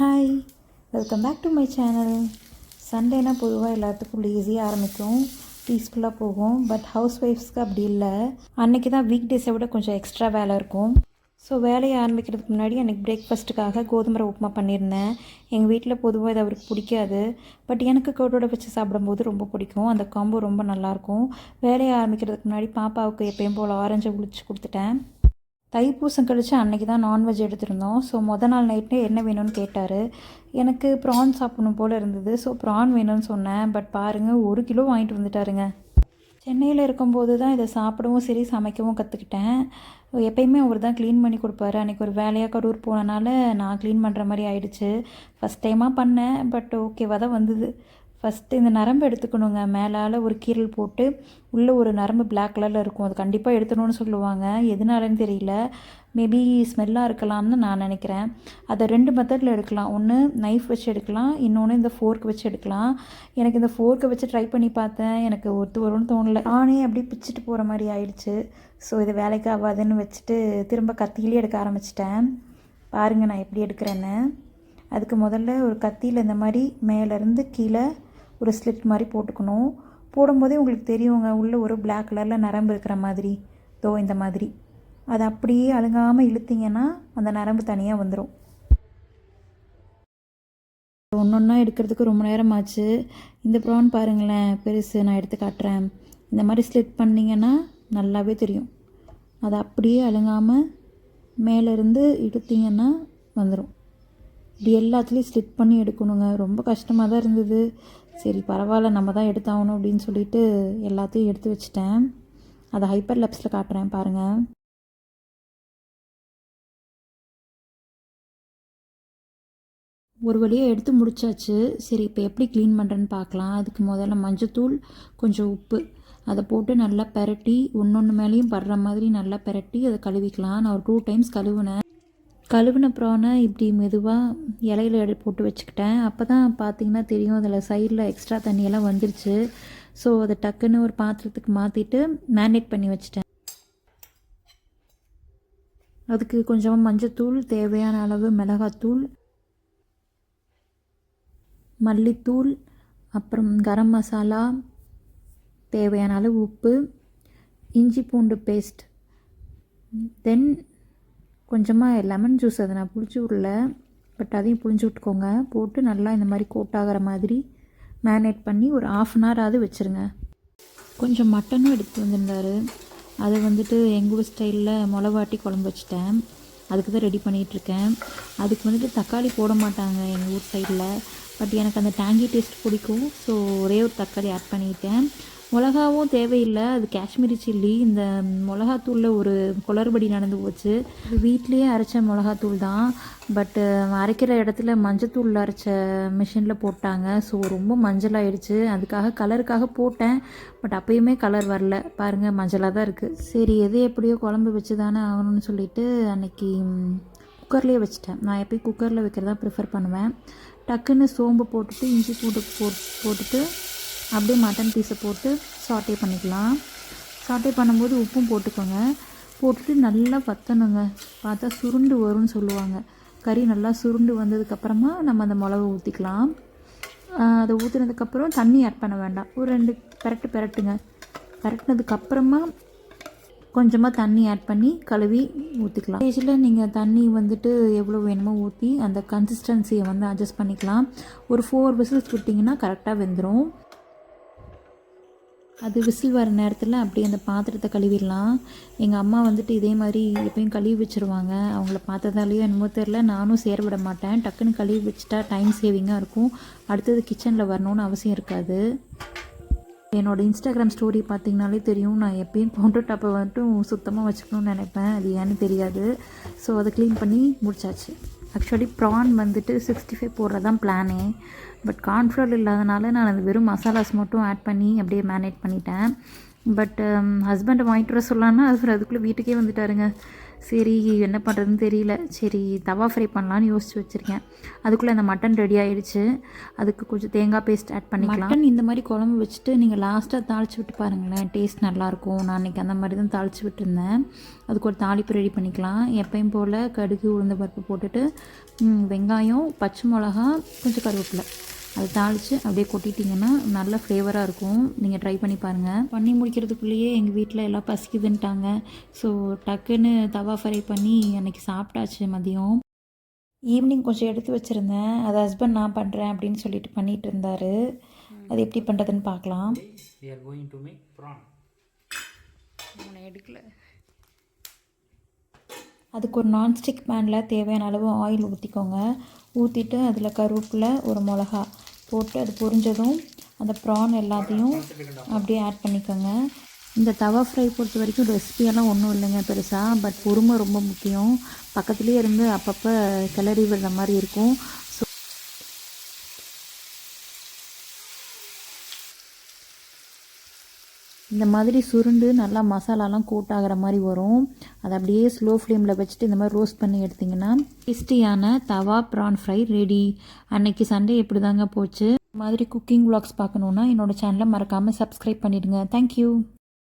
Hi, welcome back to my channel. சண்டேனா பொதுவாக எல்லாத்துக்கும் ஈஸியாக ஆரம்பிக்கும், பீஸ்ஃபுல்லாக போகும். பட் ஹவுஸ் ஒய்ஃப்ஸ்க்கு அப்படி இல்லை. அன்றைக்கி தான் வீக் டேஸை விட கொஞ்சம் எக்ஸ்ட்ரா வேலை இருக்கும். ஸோ வேலையை ஆரம்பிக்கிறதுக்கு முன்னாடி அன்றைக்கி பிரேக்ஃபாஸ்ட்டுக்காக கோதுமை உப்புமா பண்ணியிருந்தேன். எங்கள் வீட்டில் பொதுவாக இது அவருக்கு பிடிக்காது, பட் எனக்கு கோட்டோட வச்சு சாப்பிடும்போது ரொம்ப பிடிக்கும். அந்த காம்போ ரொம்ப நல்லாயிருக்கும். வேலையை ஆரம்பிக்கிறதுக்கு முன்னாடி பாப்பாவுக்கு எப்பயும் போல் ஆரஞ்சை உளிச்சு கொடுத்துட்டேன். தைப்பூசம் கழித்து அன்றைக்கி தான் நான்வெஜ் எடுத்திருந்தோம். ஸோ மொதல் நாள் நைட்டே என்ன வேணும்னு கேட்டார். எனக்கு ப்ரான் சாப்பிடணும் போல் இருந்தது. ஸோ ப்ரான் வேணும்னு சொன்னேன். பட் பாருங்கள், 1 கிலோ வாங்கிட்டு வந்துட்டாருங்க. சென்னையில் இருக்கும்போது தான் இதை சாப்பிடவும் சரி சமைக்கவும் கற்றுக்கிட்டேன். எப்பயுமே அவர் தான் க்ளீன் பண்ணி கொடுப்பாரு. அன்றைக்கி ஒரு வேலையாக கரூர் போனனால நான் க்ளீன் பண்ணுற மாதிரி ஆயிடுச்சு. ஃபஸ்ட் டைமாக பண்ணேன், பட் ஓகேவாக தான் வந்தது. ஃபஸ்ட்டு இந்த நரம்பு எடுத்துக்கணுங்க. மேலால் ஒரு கீரல் போட்டு உள்ளே ஒரு நரம்பு பிளாக் கலரில் இருக்கும். அது கண்டிப்பாக எடுத்துணுன்னு சொல்லுவாங்க. எதனாலன்னு தெரியல, மேபி ஸ்மெல்லாக இருக்கலாம்னு நான் நினைக்கிறேன். அதை 2 மெத்தடில் எடுக்கலாம். ஒன்று நைஃப் வச்சு எடுக்கலாம், இன்னொன்று இந்த ஃபோர்க் வச்சு எடுக்கலாம். எனக்கு இந்த ஃபோர்க்கை வச்சு ட்ரை பண்ணி பார்த்தேன், எனக்கு ஒத்து வரும்னு தோணலை. நானே அப்படி பிச்சுட்டு போகிற மாதிரி ஆயிடுச்சு. ஸோ இது வேலைக்கு ஆகாதுன்னு வச்சுட்டு திரும்ப கத்தியிலே எடுக்க ஆரம்பிச்சிட்டேன். பாருங்கள் நான் எப்படி எடுக்கிறேன்னு. அதுக்கு முதல்ல ஒரு கத்தியில் இந்த மாதிரி மேலேருந்து கீழே ஒரு ஸ்லிட் மாதிரி போட்டுக்கணும். போடும்போதே உங்களுக்கு தெரியுங்க, உள்ளே ஒரு பிளாக் கலரில் நரம்பு இருக்கிற மாதிரி, இந்த மாதிரி. அதை அப்படியே அழுங்காமல் இழுத்திங்கன்னா அந்த நரம்பு தனியாக வந்துடும். ஒன்றா எடுக்கிறதுக்கு ரொம்ப நேரம் ஆச்சு. இந்த ப்ரான் பாருங்களேன், பெருசு. நான் எடுத்து காட்டுறேன். இந்த மாதிரி ஸ்லிட் பண்ணிங்கன்னா நல்லாவே தெரியும். அதை அப்படியே அழுங்காமல் மேலேருந்து இழுத்திங்கன்னா வந்துடும். இப்படி எல்லாத்துலேயும் ஸ்லிட் பண்ணி எடுக்கணுங்க. ரொம்ப கஷ்டமாக தான் இருந்தது. சரி பரவாயில்ல, நம்ம தான் எடுத்தாகணும் அப்படின்னு சொல்லிட்டு எல்லாத்தையும் எடுத்து வச்சிட்டேன். அதை ஹைப்பர் லேப்ஸில் காட்டுறேன் பாருங்கள். ஒரு வழியாக எடுத்து முடிச்சாச்சு. சரி இப்போ எப்படி க்ளீன் பண்ணுறேன்னு பார்க்கலாம். அதுக்கு முதல்ல மஞ்சத்தூள், கொஞ்சம் உப்பு, அதை போட்டு நல்லா பெரட்டி ஒன்று மேலேயும் படுற மாதிரி நல்லா பெரட்டி அதை கழுவிக்கலாம். நான் ஒரு 2 டைம்ஸ் கழுவின ப்ரானை இப்படி மெதுவாக இலையில போட்டு வச்சுக்கிட்டேன். அப்போ தான் பார்த்திங்கன்னா தெரியும், அதில் சைடில் எக்ஸ்ட்ரா தண்ணியெல்லாம் வந்துருச்சு. ஸோ அதை டக்குன்னு ஒரு பாத்திரத்துக்கு மாற்றிட்டு மேரினேட் பண்ணி வச்சிட்டேன். அதுக்கு கொஞ்சமாக மஞ்சத்தூள், தேவையான அளவு மிளகாத்தூள், மல்லித்தூள், அப்புறம் கரம் மசாலா, தேவையான அளவு உப்பு, இஞ்சி பூண்டு பேஸ்ட், தென் கொஞ்சமாக லெமன் ஜூஸ். அதை நான் புளிச்சு விடல, பட் அதையும் புளிஞ்சு விட்டுக்கோங்க. போட்டு நல்லா இந்த மாதிரி கோட் ஆகிற மாதிரி மேரினேட் பண்ணி ஒரு 1/2 அன் ஹவர் வச்சுருங்க. கொஞ்சம் மட்டனும் எடுத்து வந்திருந்தார். அதை எங்கள் ஊர் ஸ்டைலில் மிளகாட்டி குழம்பு வச்சுட்டேன். அதுக்கு தான் ரெடி பண்ணிகிட்ருக்கேன். அதுக்கு தக்காளி போட மாட்டாங்க எங்கள் ஊர் சைடில், பட் எனக்கு அந்த டேங்கி டேஸ்ட் பிடிக்கும். ஸோ ஒரே ஒரு தக்காளி ஆட் பண்ணிக்கிட்டேன். மிளகாவும் தேவையில்லை, அது காஷ்மீரி சில்லி. இந்த மிளகாத்தூளில் ஒரு குளறுபடி நடந்து போச்சு. வீட்லேயே அரைச்ச மிளகாத்தூள் தான், பட்டு அரைக்கிற இடத்துல மஞ்சத்தூள் அரைச்ச மிஷினில் போட்டாங்க. ஸோ ரொம்ப மஞ்சளாகிடுச்சு. அதுக்காக கலருக்காக போட்டேன், பட் அப்போயுமே கலர் வரல. பாருங்கள், மஞ்சளாக தான் இருக்குது. சரி எது எப்படியோ குழம்பு வச்சு தானே ஆகணும்னு சொல்லிவிட்டு அன்றைக்கி குக்கர்லேயே வச்சுட்டேன். நான் எப்போயும் குக்கரில் வைக்கிறதா ப்ரிஃபர் பண்ணுவேன். டக்குன்னு சோம்பு போட்டுட்டு இஞ்சி பூண்டு போட்டுட்டு அப்படியே மட்டன் பீஸை போட்டு சாட்டே பண்ணிக்கலாம். சாட்டே பண்ணும்போது உப்பும் போட்டுக்கோங்க. போட்டுட்டு நல்லா வற்றணுங்க. பார்த்தா சுருண்டு வரும்னு சொல்லுவாங்க. கறி நல்லா சுருண்டு வந்ததுக்கப்புறமா நம்ம அந்த மிளகா ஊற்றிக்கலாம். அதை ஊற்றினதுக்கப்புறம் தண்ணி ஆட் பண்ண வேண்டாம். ஒரு 2 பெரட்டுங்க. பெரட்டினதுக்கப்புறமா கொஞ்சமாக தண்ணி ஆட் பண்ணி கழுவி ஊற்றிக்கலாம். ஸ்டேஜில் நீங்கள் தண்ணி எவ்வளோ வேணுமோ ஊற்றி அந்த கன்சிஸ்டன்சியை அட்ஜஸ்ட் பண்ணிக்கலாம். ஒரு 4 விசில்ஸ் விட்டிங்கன்னா கரெக்டாக வெந்துடும். அது விசில் வர நேரத்தில் அப்படியே அந்த பாத்திரத்தை கழுவிடலாம். எங்கள் அம்மா இதே மாதிரி எப்பயும் கழுவி வச்சுருவாங்க. அவங்கள பார்த்ததாலேயோ என்னமோ தெரில, நானும் சேர விட மாட்டேன். டக்குன்னு கழுவி வச்சுட்டா டைம் சேவிங்காக இருக்கும். அடுத்தது கிச்சனில் வரணும்னு அவசியம் இருக்காது. என்னோடய இன்ஸ்டாகிராம் ஸ்டோரி பார்த்திங்கனாலே தெரியும், நான் எப்பயும் கவுண்டர் டாப்பை சுத்தமாக வச்சுக்கணும்னு நினைப்பேன். அது ஏன்னு தெரியாது. ஸோ அதை க்ளீன் பண்ணி முடிச்சாச்சு. ஆக்சுவலி ப்ரான் 65 போடுறது தான் பிளானே, பட் கார்ன்ஃப்ளவர் இல்லாதனால நான் அது வெறும் மசாலாஸ் மட்டும் ஆட் பண்ணி அப்படியே மேரினேட் பண்ணிட்டேன். பட் ஹஸ்பண்டை வாங்கிட்டு வர சொல்லலான்னா அதுக்குள்ளே வீட்டுக்கே வந்துட்டாருங்க. சரி என்ன பண்ணுறதுன்னு தெரியல. சரி தவா ஃப்ரை பண்ணலான்னு யோசிச்சு வச்சுருக்கேன். அதுக்குள்ளே அந்த மட்டன் ரெடி ஆகிடுச்சு. அதுக்கு கொஞ்சம் தேங்காய் பேஸ்ட் ஆட் பண்ணிக்கலாம். மட்டன் இந்த மாதிரி குழம்பு வச்சுட்டு நீங்கள் லாஸ்ட்டாக தாளித்து விட்டு பாருங்களேன், டேஸ்ட் நல்லாயிருக்கும். நான் அன்றைக்கி அந்த மாதிரி தான் தாளித்து விட்டுருந்தேன். அதுக்கு ஒரு தாளிப்பு ரெடி பண்ணிக்கலாம். எப்பயும் போல் கடுகு உளுந்த பருப்பு போட்டுட்டு வெங்காயம், பச்சை மிளகா, கொஞ்சம் கருவேப்பிலை அதை தாளித்து அப்படியே கொட்டிட்டிங்கன்னா நல்ல ஃப்ளேவராக இருக்கும். நீங்கள் ட்ரை பண்ணி பாருங்கள். பண்ணி முடிக்கிறதுக்குள்ளேயே எங்கள் வீட்டில் எல்லாம் பசிக்குதுன்ட்டாங்க. ஸோ டக்குன்னு தவா ஃப்ரை பண்ணி அன்றைக்கி சாப்பிட்டாச்சு மதியம். ஈவினிங் கொஞ்சம் எடுத்து வச்சுருந்தேன். அது ஹஸ்பண்ட் நான் பண்ணுறேன் அப்படின்னு சொல்லிட்டு பண்ணிகிட்டு இருந்தார். அது எப்படி பண்ணுறதுன்னு பார்க்கலாம். எடுக்கல. அதுக்கு ஒரு நான்ஸ்டிக் பேனில் தேவையான அளவு ஆயில் ஊற்றிக்கோங்க. ஊற்றிட்டு அதில் கருவேப்பிலை, ஒரு மிளகா போட்டு அது பொரிஞ்சதும் அந்த ப்ரான் எல்லாத்தையும் அப்படியே ஆட் பண்ணிக்கோங்க. இந்த தவா ஃப்ரை பொறுத்த வரைக்கும் ரெசிபியெல்லாம் ஒன்றும் இல்லைங்க பெருசாக. பட் பொறுமை ரொம்ப முக்கியம். பக்கத்துலேயே இருந்து அப்பப்போ கிளறி விடுற மாதிரி இருக்கும். ஸோ இந்த மாதிரி சுருண்டு நல்லா மசாலாலாம் கோட் ஆகிற மாதிரி வரும். அதை அப்படியே ஸ்லோ ஃப்ளேமில் வச்சுட்டு இந்த மாதிரி ரோஸ்ட் பண்ணி எடுத்திங்கன்னா டேஸ்டியான தவா ப்ரான் ஃப்ரை ரெடி. அன்னைக்கு சண்டே எப்படி தாங்க போச்சு. இந்த மாதிரி குக்கிங் vlogs பார்க்கணுன்னா என்னோடய சேனலை மறக்காமல் சப்ஸ்கிரைப் பண்ணிவிடுங்க. தேங்க்யூ.